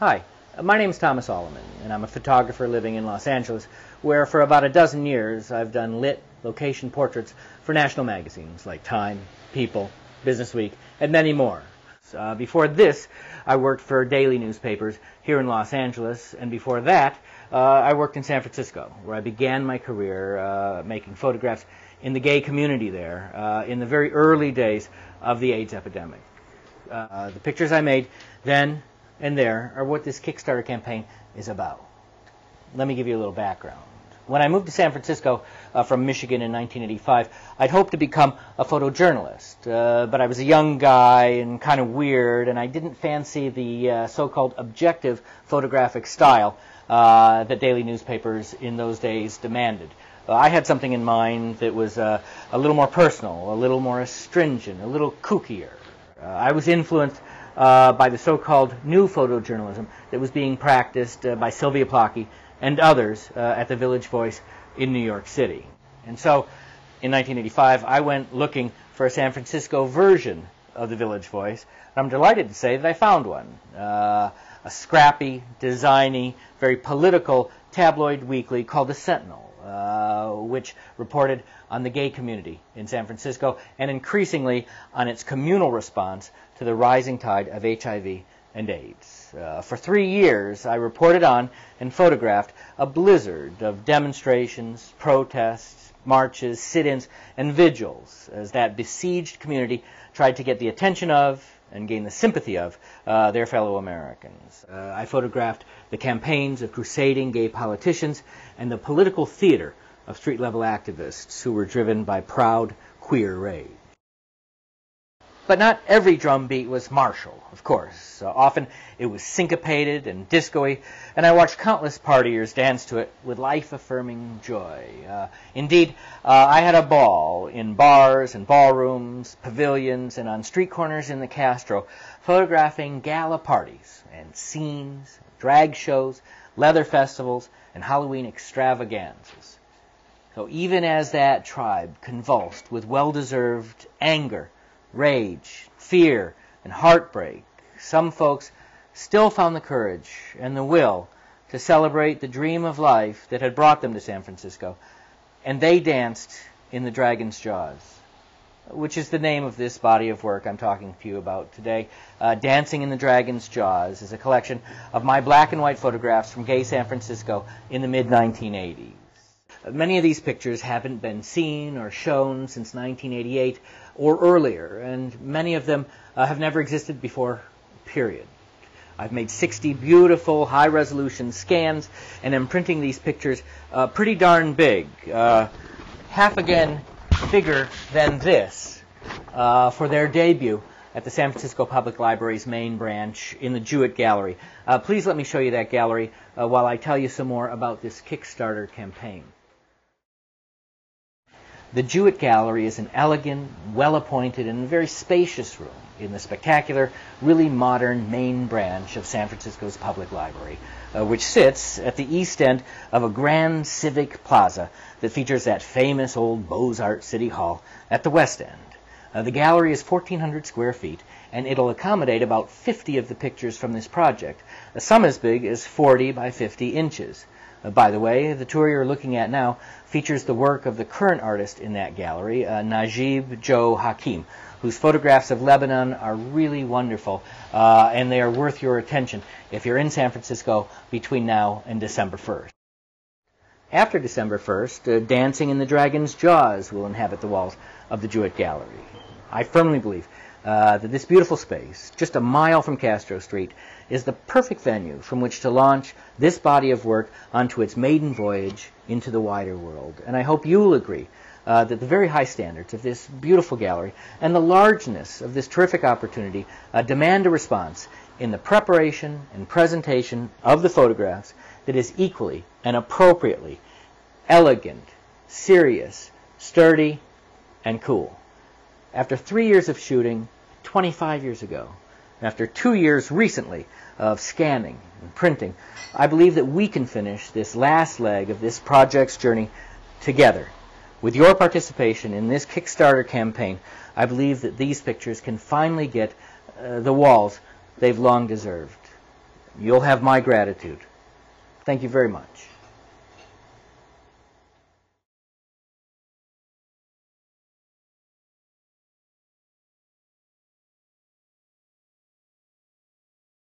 Hi, my name is Thomas Alleman, and I'm a photographer living in Los Angeles, where for about a dozen years I've done lit location portraits for national magazines like Time, People, Business Week, and many more. Before this, I worked for daily newspapers here in Los Angeles, and before that, I worked in San Francisco, where I began my career making photographs in the gay community there in the very early days of the AIDS epidemic. The pictures I made then and there are what this Kickstarter campaign is about. Let me give you a little background. When I moved to San Francisco from Michigan in 1985, I'd hoped to become a photojournalist, but I was a young guy and kind of weird, and I didn't fancy the so-called objective photographic style that daily newspapers in those days demanded. I had something in mind that was a little more personal, a little more astringent, a little kookier. I was influenced by the so-called new photojournalism that was being practiced by Sylvia Plackey and others at the Village Voice in New York City. And so, in 1985, I went looking for a San Francisco version of the Village Voice, and I'm delighted to say that I found one. A scrappy, designy, very political tabloid weekly called The Sentinel, which reported on the gay community in San Francisco and increasingly on its communal response to the rising tide of HIV and AIDS. For 3 years, I reported on and photographed a blizzard of demonstrations, protests, marches, sit-ins, and vigils as that besieged community tried to get the attention of and gain the sympathy of their fellow Americans. I photographed the campaigns of crusading gay politicians and the political theater of street-level activists who were driven by proud queer rage. But not every drumbeat was martial, of course. Often it was syncopated and disco-y, and I watched countless partiers dance to it with life-affirming joy. Indeed, I had a ball in bars and ballrooms, pavilions, and on street corners in the Castro, photographing gala parties and scenes, drag shows, leather festivals, and Halloween extravaganzas. So even as that tribe convulsed with well-deserved anger, rage, fear, and heartbreak, some folks still found the courage and the will to celebrate the dream of life that had brought them to San Francisco, and they danced in the Dragon's Jaws, which is the name of this body of work I'm talking to you about today. Dancing in the Dragon's Jaws is a collection of my black and white photographs from gay San Francisco in the mid-1980s. Many of these pictures haven't been seen or shown since 1988 or earlier, and many of them have never existed before, period. I've made 60 beautiful, high-resolution scans, and am printing these pictures pretty darn big, half again bigger than this, for their debut at the San Francisco Public Library's main branch in the Jewett Gallery. Please let me show you that gallery while I tell you some more about this Kickstarter campaign. The Jewett Gallery is an elegant, well-appointed, and very spacious room in the spectacular, really modern main branch of San Francisco's Public Library, which sits at the east end of a grand civic plaza that features that famous old Beaux-Arts City Hall at the west end. The gallery is 1,400 square feet, and it'll accommodate about 50 of the pictures from this project, some as big as 40 by 50 inches. By the way, the tour you're looking at now features the work of the current artist in that gallery, Najib Joe Hakim, whose photographs of Lebanon are really wonderful, and they are worth your attention if you're in San Francisco between now and December 1st. After December 1st, Dancing in the Dragon's Jaws will inhabit the walls of the Jewett Gallery. I firmly believe that this beautiful space, just a mile from Castro Street, is the perfect venue from which to launch this body of work onto its maiden voyage into the wider world. And I hope you'll agree that the very high standards of this beautiful gallery and the largeness of this terrific opportunity demand a response in the preparation and presentation of the photographs that is equally and appropriately elegant, serious, sturdy, and cool. After 3 years of shooting, 25 years ago, and after 2 years recently of scanning and printing, I believe that we can finish this last leg of this project's journey together. With your participation in this Kickstarter campaign, I believe that these pictures can finally get the walls they've long deserved. you'll have my gratitude. Thank you very much.